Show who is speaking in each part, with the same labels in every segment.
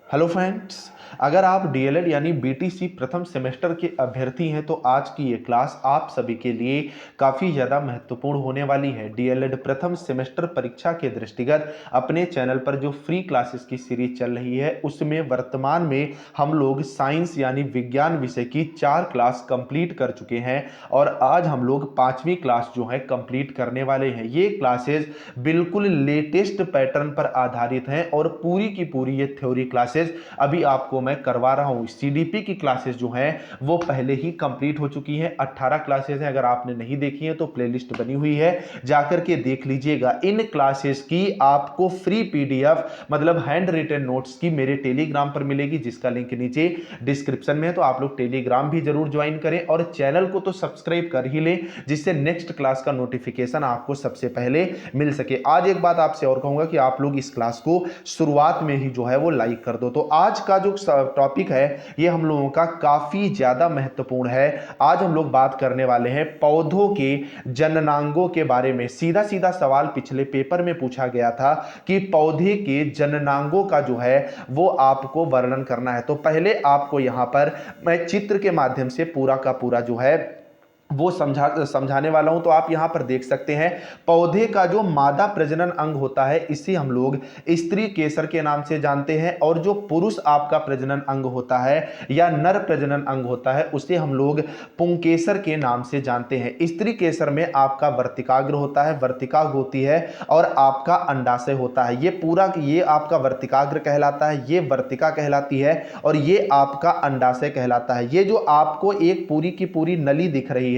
Speaker 1: Hello friends, अगर आप DElEd यानी बीटीसी प्रथम सेमेस्टर के अभ्यर्थी हैं तो आज की ये क्लास आप सभी के लिए काफ़ी ज़्यादा महत्वपूर्ण होने वाली है। डीएलएड प्रथम सेमेस्टर परीक्षा के दृष्टिगत अपने चैनल पर जो फ्री क्लासेस की सीरीज चल रही है उसमें वर्तमान में हम लोग साइंस यानी विज्ञान विषय की 4 क्लास कंप्लीट कर चुके हैं और आज हम लोग 5वीं क्लास जो है कंप्लीट करने वाले हैं। ये क्लासेस बिल्कुल लेटेस्ट पैटर्न पर आधारित हैं और पूरी की पूरी ये थ्योरी क्लासेस अभी आपको मैं करवा रहा हूं। सीडीपी की क्लासेस जो हैं वो पहले ही कंप्लीट हो चुकी हैं। 18 क्लासेस हैं, अगर आपने नहीं देखी है तो प्लेलिस्ट बनी हुई है, जाकर के देख लीजिएगा। इन क्लासेस की आपको फ्री पीडीएफ मतलब हैंड रिटन नोट्स की मेरे टेलीग्राम पर मिलेगी, जिसका लिंक नीचे डिस्क्रिप्शन में है। तो आप लोग टेलीग्राम भी जरूर ज्वाइन करें और चैनल को तो सब्सक्राइब कर ही लें, जिससे नेक्स्ट क्लास का नोटिफिकेशन आपको सबसे पहले मिल सके। आज एक बात आपसे और कहूंगा कि आप लोग इस क्लास को शुरुआत में ही जो है वो लाइक कर दो। तो आज का जो टॉपिक है ये हम लोगों का काफी ज्यादा महत्वपूर्ण है। आज हम लोग बात करने वाले हैं पौधों के जननांगों के बारे में। सीधा सीधा सवाल पिछले पेपर में पूछा गया था कि पौधे के जननांगों का जो है वो आपको वर्णन करना है। तो पहले आपको यहां पर मैं चित्र के माध्यम से पूरा का पूरा जो है वो समझाने वाला हूं। तो आप यहां पर देख सकते हैं पौधे का जो मादा प्रजनन अंग होता है इसे हम लोग स्त्री केसर के नाम से जानते हैं, और जो पुरुष आपका प्रजनन अंग होता है या नर प्रजनन अंग होता है उसे हम लोग पुंकेसर के नाम से जानते हैं। स्त्री केसर में आपका वर्तिकाग्र होता है, वर्तिका होती है, और आपका अंडाशय होता है। ये पूरा ये आपका वर्तिकाग्र कहलाता है, ये वर्तिका कहलाती है, और ये आपका अंडाशय कहलाता है। ये जो आपको एक पूरी की पूरी नली दिख रही है,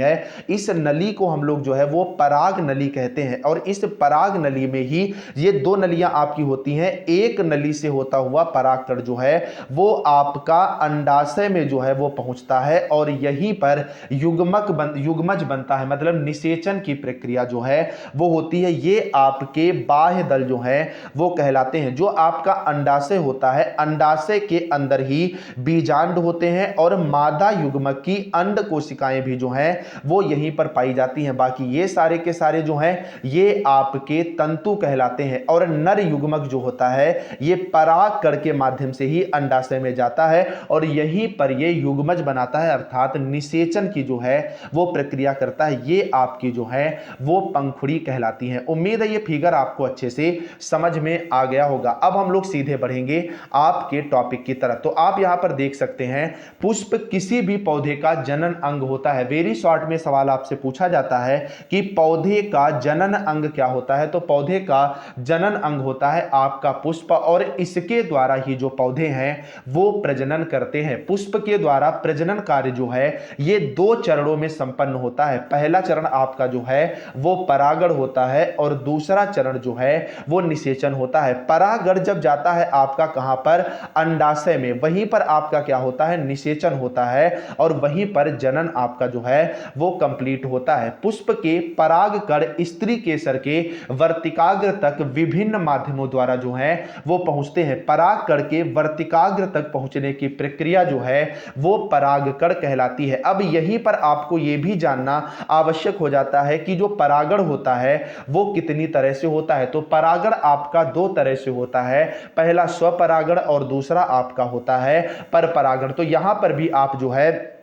Speaker 1: इस नली को हम लोग जो है वो पराग नली कहते हैं। और इस पराग नली में ही ये 2 नलियां आपकी होती हैं। एक नली से होता हुआ परागकण जो है वो आपका अंडाशय में जो है वो पहुंचता है, और यहीं पर युग्मज बनता है, मतलब निषेचन की प्रक्रिया जो है वो होती है। ये आपके बाह्य दल जो है वो कहलाते हैं। जो आपका अंडाशय होता है, अंडाशय के अंदर ही बीजांड होते हैं, और मादा युग्मक की अंड कोशिकाएं भी जो हैं वो यहीं पर पाई जाती हैं। बाकी ये सारे के सारे जो हैं ये आपके तंतु कहलाते हैं। और नर युग्मक जो होता है ये परागकण के माध्यम से ही अंडाशय में जाता है, और यहीं पर ये युग्मज बनाता है, अर्थात निषेचन की जो है वो प्रक्रिया करता है। ये आपकी जो है वो पंखुड़ी कहलाती है। उम्मीद है ये फिगर आपको अच्छे से समझ में आ गया होगा। अब हम लोग सीधे बढ़ेंगे आपके टॉपिक की तरफ। तो आप यहां पर देख सकते हैं पुष्प किसी भी पौधे का जनन अंग होता है। वेरी शॉर्ट में सवाल आपसे पूछा जाता है कि पौधे का जनन अंग क्या होता है। तो पौधे का जनन अंग होता है आपका पुष्प, और इसके द्वारा ही जो पौधे हैं वो प्रजनन करते हैं। पुष्प के द्वारा प्रजनन कार्य जो है ये 2 चरणों में संपन्न होता है। पहला चरण आपका जो है वो परागण होता है, और दूसरा चरण जो है वो निषेचन होता है। परागण जब जाता है आपका कहां पर, अंडाशय में, वहीं पर आपका क्या होता है, निषेचन होता है, और वहीं पर जनन आपका जो है वो कंप्लीट होता है। पुष्प के परागकण स्त्री केसर के वर्तिकाग्र तक विभिन्न माध्यमों द्वारा जो है वो पहुंचते हैं। परागकण के वर्तिकाग्र तक पहुंचने की प्रक्रिया जो है वो परागकण कहलाती है। अब यहीं पर आपको यह भी जानना आवश्यक हो जाता है कि जो परागण होता है वो कितनी तरह से होता है। तो परागण आपका 2 तरह से होता है, पहला स्वपरागण और दूसरा आपका होता है परपरागण। तो यहां पर भी आप जो है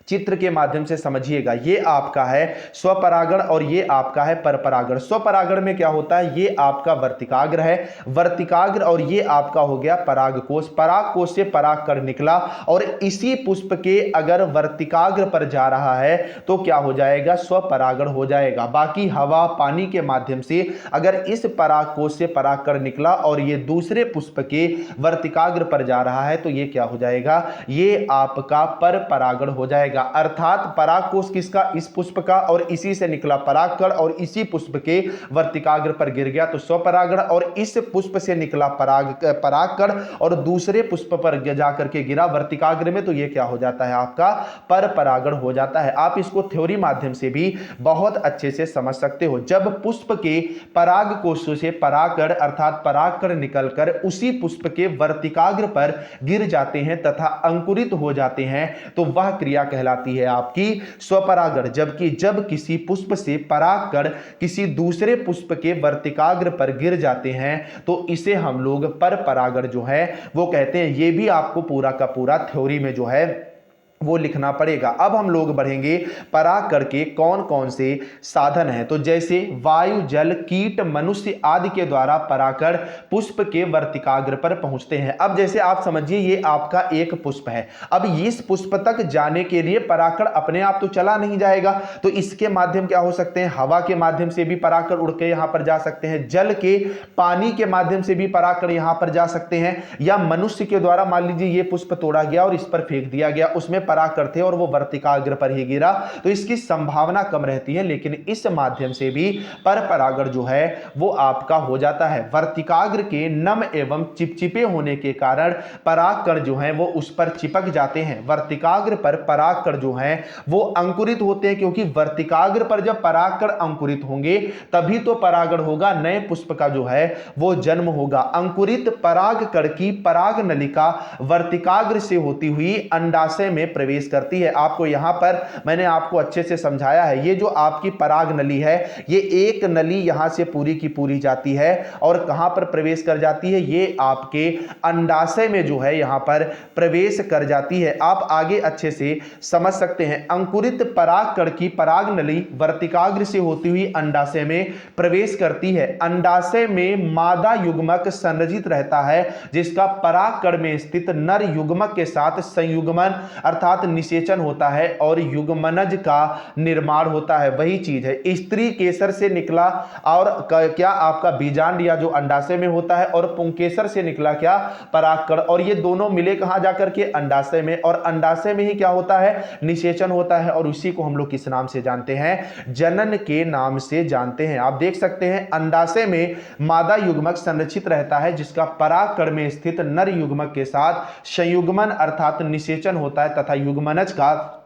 Speaker 1: चित्र के माध्यम से समझिएगा। ये आपका है स्वपरागण और ये आपका है परपरागण। स्वपरागण में क्या होता है, ये आपका वर्तिकाग्र है, वर्तिकाग्र, और ये आपका हो गया परागकोश। परागकोश से परागकण निकला और इसी पुष्प के अगर वर्तिकाग्र पर जा रहा है तो क्या हो जाएगा, स्वपरागण हो जाएगा। बाकी हवा पानी के माध्यम से अगर इस परागकोश से परागकण निकला और ये दूसरे पुष्प के वर्तिकाग्र पर जा रहा है तो ये क्या हो जाएगा, ये आपका परपरागण हो जाएगा। अर्थात परागकोश किसका, इस पुष्प का, और इसी से निकला परागकण और इसी पुष्प के वर्तिकाग्र पर गिर गया तो स्वपरागण, और इस पुष्प से निकला परागकण और दूसरे पुष्प पर जाकर के गिरा वर्तिकाग्र में, तो यह क्या हो जाता है, आपका परपरागण हो जाता है। आप इसको थ्योरी माध्यम से भी बहुत अच्छे से समझ सकते हो। जब पुष्प के परागकोशों से परागकण अर्थात परागकण निकलकर उसी पुष्प के वर्तिकाग्र पर गिर जाते हैं तथा अंकुरित हो जाते हैं तो वह क्रिया कहलाती कहलाती है आपकी स्वपरागण। जबकि जब किसी पुष्प से परागकण किसी दूसरे पुष्प के वर्तिकाग्र पर गिर जाते हैं तो इसे हम लोग पर परागण जो है वो कहते हैं। ये भी आपको पूरा का पूरा थ्योरी में जो है वो लिखना पड़ेगा। अब हम लोग बढ़ेंगे परागकण के कौन कौन से साधन हैं। तो जैसे वायु, जल, कीट, मनुष्य आदि के द्वारा परागकण पुष्प के वर्तिकाग्र पर पहुंचते हैं। अब जैसे आप समझिए ये आपका एक पुष्प है, अब इस पुष्प तक जाने के लिए परागकण अपने आप तो चला नहीं जाएगा, तो इसके माध्यम क्या हो सकते हैं, हवा के माध्यम से भी परागकण उड़ के यहां पर जा सकते हैं, जल के पानी के माध्यम से भी परागकण यहां पर जा सकते हैं, या मनुष्य के द्वारा मान लीजिए ये पुष्प तोड़ा गया और इस पर फेंक दिया गया, उसमें परागकण थे और वो वर्तिकाग्र पर ही गिरा, तो इसकी संभावना कम रहती है। लेकिन इस माध्यम से भी पर परागण जो है वो आपका हो जाता है। वर्तिकाग्र के नम एवं चिपचिपे होने के कारण परागकण जो है वो उस पर चिपक जाते हैं। वर्तिकाग्र पर परागकण जो है वो अंकुरित होते हैं, क्योंकि वर्तिकाग्र पर जब परागकण अंकुरित होंगे तभी तो परागण होगा, नए पुष्प का जो है वो जन्म होगा। अंकुरित परागकण की पराग नलिका वर्तिकाग्र से होती हुई अंडाशय में प्रवेश करती है। आपको यहां पर मैंने आपको अच्छे से समझाया है, ये जो आपकी पराग नली है ये एक नली यहां से पूरी की पूरी जाती है और कहां पर प्रवेश कर जाती है, ये आपके अंडाशय में जो है यहां पर प्रवेश कर जाती है। आप आगे अच्छे से समझ सकते हैं। अंकुरित परागकण की पराग नली वर्तिकाग्र से होती हुई अंडाशय में प्रवेश करती है। अंडाशय में मादा युग्मक संरचित रहता है जिसका परागकण में स्थित नर युग्मक के साथ संयुग्मन अर्थात निषेचन होता है और युग्मनज का निर्माण होता है। वही चीज है, स्त्री केसर से निकला और क्या आपका बीजांड या जो अंडाशय में होता है, और पुंकेसर से निकला क्या परागकण, और ये दोनों मिले कहां जाकर के अंडाशय में, और अंडाशय में ही क्या होता है निषेचन होता है, और उसी को हम लोग किस नाम से जानते हैं, जनन के नाम से जानते हैं। आप देख सकते हैं अंडाशय में मादा युग्मक संरक्षित रहता है जिसका परागकण में स्थित नर युग्मक के साथ संयुग्मन अर्थात निषेचन होता है तथा युग्मनज का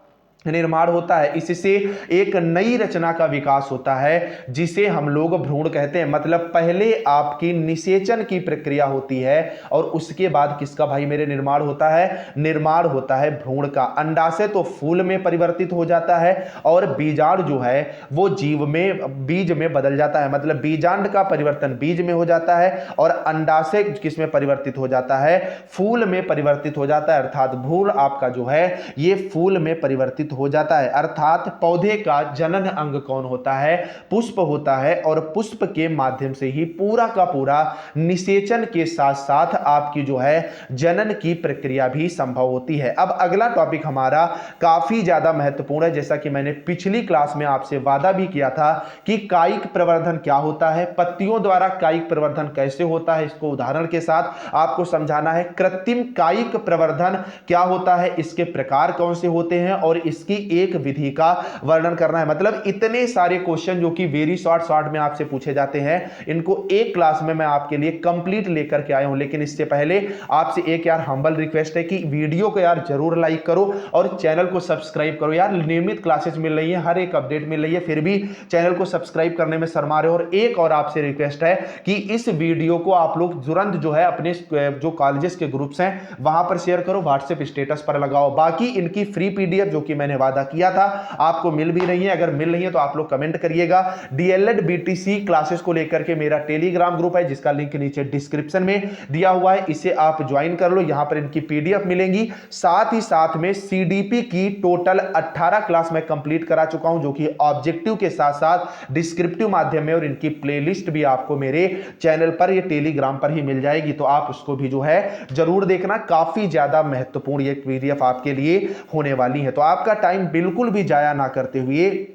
Speaker 1: निर्माण होता है। इससे एक नई रचना का विकास होता है जिसे हम लोग भ्रूण कहते हैं। मतलब पहले आपकी निषेचन की प्रक्रिया होती है और उसके बाद किसका भाई मेरे निर्माण होता है, निर्माण होता है भ्रूण का। अंडाशय तो फूल में परिवर्तित हो जाता है और बीजांड जो है वो जीव में बीज में बदल जाता है। मतलब बीजांड का परिवर्तन बीज में हो जाता है और अंडाशय किस में परिवर्तित हो जाता है, फूल में परिवर्तित हो जाता है। अर्थात भ्रूण आपका जो है ये फूल में परिवर्तित हो जाता है। अर्थात पौधे का जनन अंग कौन होता है, पुष्प होता है, और पुष्प के माध्यम से ही पूरा का पूरा निषेचन के साथ साथ आपकी जो है जनन की प्रक्रिया भी संभव होती है। अब अगला टॉपिक हमारा काफी ज्यादा महत्वपूर्ण है। जैसा कि मैंने पिछली क्लास में आपसे वादा भी किया था कि कायिक प्रवर्धन क्या होता है, पत्तियों द्वारा कायिक प्रवर्धन कैसे होता है, इसको उदाहरण के साथ आपको समझाना है। कृत्रिम कायिक प्रवर्धन क्या होता है, इसके प्रकार कौन से होते हैं और इसकी एक विधि का वर्णन करना है। मतलब इतने सारे क्वेश्चन जो कि वेरी शॉर्ट में आपसे पूछे जाते हैं, इनको एक क्लास में मैं आपके लिए कंप्लीट लेकर के आया हूं। लेकिन इससे पहले आपसे एक यार हम्बल रिक्वेस्ट है कि वीडियो को यार जरूर लाइक करो और चैनल को सब्सक्राइब करो। यार नियमित क्लासेस मिल रही है, हर एक अपडेट मिल रही है, फिर भी चैनल को सब्सक्राइब करने में शर्मा रहे हो। और एक और आपसे रिक्वेस्ट है कि इस वीडियो को आप लोग तुरंत जो है अपने जो कॉलेजेस के ग्रुप्स हैं वहां पर शेयर करो, व्हाट्सएप स्टेटस पर लगाओ। बाकी इनकी फ्री पीडीएफ जो कि मैंने वादा किया था आपको मिल भी रही है, अगर मिल रही है तो आप लोग कमेंट करिएगा। डीएलएड बीटीसी क्लासेस को लेकर के मेरा टेलीग्राम ग्रुप है जिसका लिंक नीचे डिस्क्रिप्शन में दिया हुआ है, इसे आप ज्वाइन कर लो। यहां पर इनकी पीडीएफ मिलेंगी, साथ ही साथ में सीडीपी की टोटल 18 क्लास मैं कंप्लीट करा चुका हूं जो कि ऑब्जेक्टिव के साथ साथ डिस्क्रिप्टिव माध्यम में, और इनकी प्लेलिस्ट भी आपको मेरे चैनल पर ये टेलीग्राम पर ही मिल जाएगी, तो आप उसको भी जो है जरूर देखना। काफी ज्यादा महत्वपूर्ण ये पीडीएफ आपके लिए होने वाली है। तो आपका टाइम बिल्कुल भी जाया ना करते हुए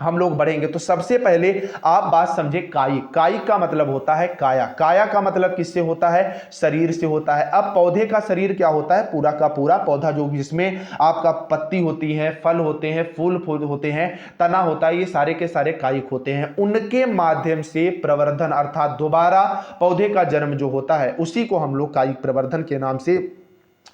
Speaker 1: हम लोग बढ़ेंगे। तो सबसे पहले आप बात समझे कायिक। कायिक का मतलब होता है काया। काया का मतलब किससे होता है, शरीर से होता है। अब पौधे का शरीर क्या होता है, पूरा का पूरा पौधा जो जिसमें आपका पत्ती होती है, फल होते हैं, फूल होते हैं, तना होता है, ये सारे के सारे कायिक होते हैं। उनके माध्यम से प्रवर्धन अर्थात दोबारा पौधे का जन्म जो होता है उसी को हम लोग कायिक प्रवर्धन के नाम से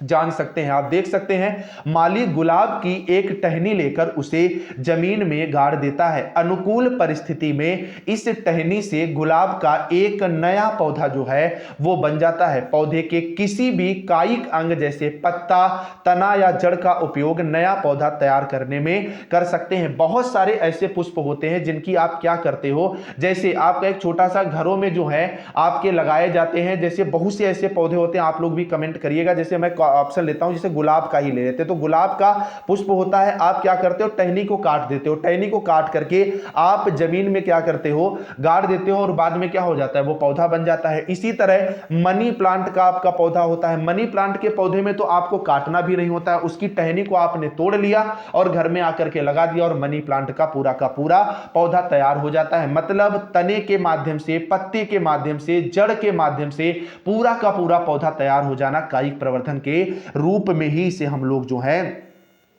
Speaker 1: जान सकते हैं। आप देख सकते हैं माली गुलाब की एक टहनी लेकर उसे जमीन में गाड़ देता है। अनुकूल परिस्थिति में इस टहनी से गुलाब का एक नया पौधा जो है वो बन जाता है। पौधे के किसी भी कायिक अंग जैसे पत्ता, तना या जड़ का उपयोग नया पौधा तैयार करने में कर सकते हैं। बहुत सारे ऐसे पुष्प होते हैं जिनकी आप क्या करते हो, जैसे आपका एक छोटा सा घरों में जो है आपके लगाए जाते हैं, जैसे बहुत से ऐसे पौधे होते हैं, आप लोग भी कमेंट करिएगा। जैसे मैं ऑप्शन लेता हूं, जैसे गुलाब का ही ले लेते हैं, तो गुलाब का पुष्प होता है, आप क्या करते हो, टहनी को काट देते हो, टहनी को काट करके आप जमीन में क्या करते हो, गाड़ देते हो और बाद में क्या हो जाता है, वो पौधा बन जाता है। इसी तरह मनी प्लांट का आपका पौधा होता है। मनी प्लांट के पौधे में तो आपको काटना भी नहीं होता है, उसकी टहनी को आपने तोड़ लिया और घर में आकर के लगा दिया और मनी प्लांट का पूरा पौधा तैयार हो जाता है। मतलब तने के माध्यम से, पत्ते के माध्यम से, जड़ के माध्यम से पूरा का पूरा पौधा तैयार हो जाना कायिक प्रवर्धन के रूप में ही इसे हम लोग जो है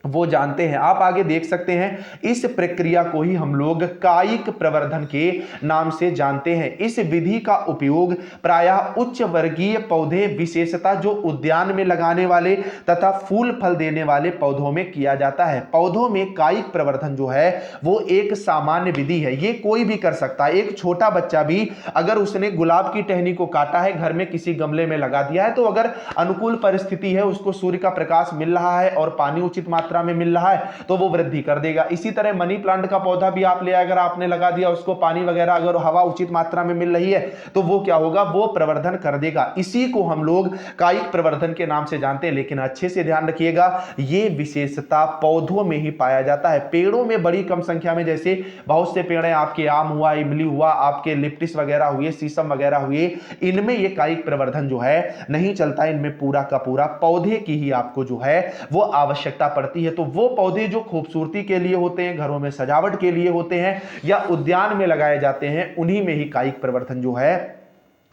Speaker 1: वो जानते हैं। आप आगे देख सकते हैं इस प्रक्रिया को ही हम लोग कायिक प्रवर्धन के नाम से जानते हैं। इस विधि का उपयोग प्रायः उच्च वर्गीय पौधे, विशेषतः जो उद्यान में लगाने वाले तथा फूल फल देने वाले पौधों में किया जाता है। पौधों में कायिक प्रवर्धन जो है वो एक सामान्य विधि है, ये कोई भी कर सकता है। एक छोटा बच्चा भी अगर उसने गुलाब की टहनी को काटा है, घर में किसी गमले में लगा दिया है, तो अगर अनुकूल परिस्थिति है, उसको सूर्य का प्रकाश मिल रहा है और पानी उचित मात्रा में मिल रहा है, तो वो वृद्धि कर देगा। इसी तरह मनी प्लांट का पौधा भी आप ले, अगर आपने लगा दिया, उसको पानी वगैरह अगर हवा उचित मात्रा में मिल रही है, तो वो क्या होगा, वो प्रवर्धन कर देगा। इसी को हम लोग कायिक प्रवर्धन के नाम से जानते हैं। लेकिन अच्छे से ध्यान रखिएगा, ये विशेषता पौधों में ही पाया जाता है। पेड़ों में बड़ी कम संख्या में, जैसे बहुत से पेड़ हैं आपके, आम हुआ, इमली हुआ, आपके लिप्टिस वगैरह हुए, शीशम वगैरह हुए, इनमें ये कायिक प्रवर्धन जो है नहीं चलता। इनमें पूरा का पूरा पौधे की ही आपको जो है वो आवश्यकता पड़ती है। तो वो पौधे जो खूबसूरती के लिए होते हैं, घरों में सजावट के लिए होते हैं या उद्यान में लगाए जाते हैं, उन्हीं में ही कायिक प्रवर्धन जो है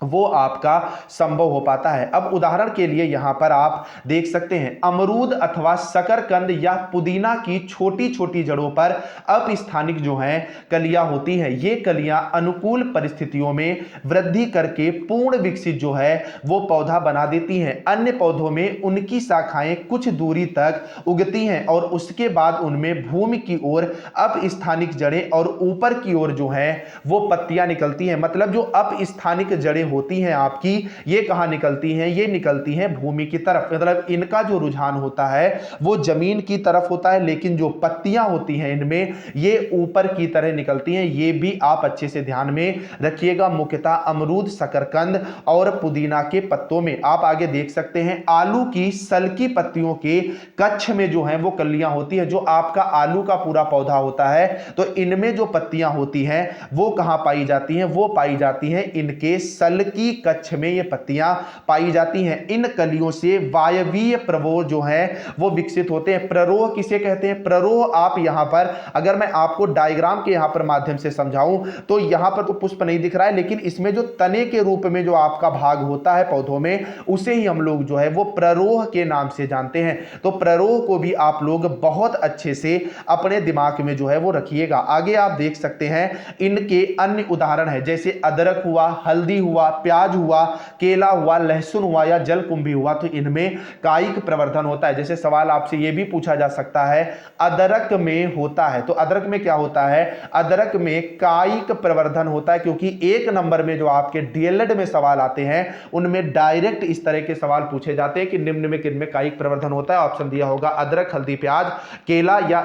Speaker 1: वो आपका संभव हो पाता है। अब उदाहरण के लिए यहां पर आप देख सकते हैं अमरूद अथवा शकरकंद या पुदीना की छोटी छोटी जड़ों पर अपस्थानिक जो हैं कलियां होती हैं। ये कलियां अनुकूल परिस्थितियों में वृद्धि करके पूर्ण विकसित जो है वो पौधा बना देती हैं। अन्य पौधों में उनकी शाखाएं कुछ दूरी तक उगती हैं और उसके बाद उनमें भूमि की ओर अपस्थानिक जड़ें और ऊपर की ओर जो है वो पत्तियां निकलती हैं। मतलब जो अपस्थानिक जड़ें होती हैं आपकी, ये कहां निकलती हैं, ये निकलती हैं भूमि की तरफ। मतलब इनका जो रुझान होता है वो जमीन की तरफ होता है, लेकिन जो पत्तियां होती हैं इनमें ये ऊपर की तरह निकलती हैं। ये भी आप अच्छे से ध्यान में रखिएगा। मुख्यतः अमरूद, शकरकंद और पुदीना के पत्तों में आप आगे देख सकते हैं आलू की सल्की पत्तियों के कक्ष में जो है वो कलियां होती है। जो आपका आलू का पूरा पौधा होता है, तो इनमें जो पत्तियां होती हैं वो कहां पाई जाती हैं, वो पाई जाती हैं इनके की कक्ष में ये पत्तियां पाई जाती हैं। इन कलियों से वायवीय प्ररोह जो है वो विकसित होते हैं। प्ररोह किसे कहते हैं, प्ररोह आप यहां पर अगर मैं आपको डायग्राम के यहां पर माध्यम से समझाऊं तो यहां पर तो पुष्प नहीं दिख रहा है, लेकिन इसमें जो तने के रूप में जो आपका भाग होता है पौधों में, उसे ही हम लोग जो है वो प्ररोह के नाम से जानते हैं। तो प्ररोह को भी आप लोग बहुत अच्छे से अपने दिमाग में जो है वो रखिएगा। आगे आप देख सकते हैं इनके अन्य उदाहरण है, जैसे अदरक हुआ, हल्दी हुआ, प्याज हुआ, केला हुआ, लहसुन हुआ या जलकुंभी हुआ, तो इनमें कायिक प्रवर्धन होता है। जैसे सवाल आपसे यह भी पूछा जा सकता है अदरक में होता है, तो अदरक में क्या होता है, अदरक में कायिक प्रवर्धन होता है। क्योंकि एक नंबर में जो आपके डीएलएड में सवाल आते हैं उनमें डायरेक्ट इस तरह के सवाल पूछे जाते हैं कि निम्न में किन में कायिक प्रवर्धन होता है। ऑप्शन दिया होगा अदरक, हल्दी, प्याज, केला या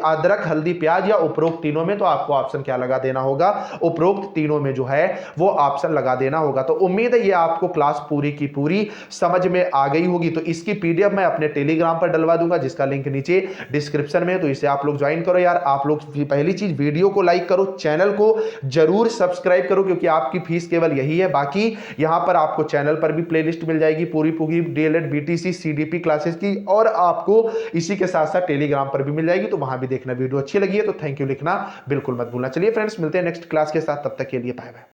Speaker 1: अदरक, हल्दी, प्याज या उपरोक्त तीनों में, तो आपको ऑप्शन क्या लगा देना होगा, उपरोक्त तीनों में जो है वो ऑप्शन लगा देना होगा। तो उम्मीद है ये आपको क्लास पूरी की पूरी समझ में आ गई होगी। तो इसकी पीडीएफ मैं अपने टेलीग्राम पर डलवा दूंगा, जिसका लिंक नीचे डिस्क्रिप्शन में है, तो इसे आप लोग ज्वाइन करो यार। आप लोग पहली चीज वीडियो को लाइक करो, चैनल को जरूर सब्सक्राइब करो, क्योंकि आपकी फीस केवल यही है। बाकी यहां पर आपको चैनल पर भी प्लेलिस्ट मिल जाएगी पूरी पूरी डीएलएड, बीटीसी, सीडीपी क्लासेस की, और आपको इसी के साथ साथ टेलीग्राम पर भी मिल जाएगी, तो वहां भी देखना। वीडियो अच्छी लगी है तो थैंक यू लिखना बिल्कुल मत भूलना। चलिए फ्रेंड्स, मिलते हैं नेक्स्ट क्लास के साथ, तब तक के लिए बाय बाय।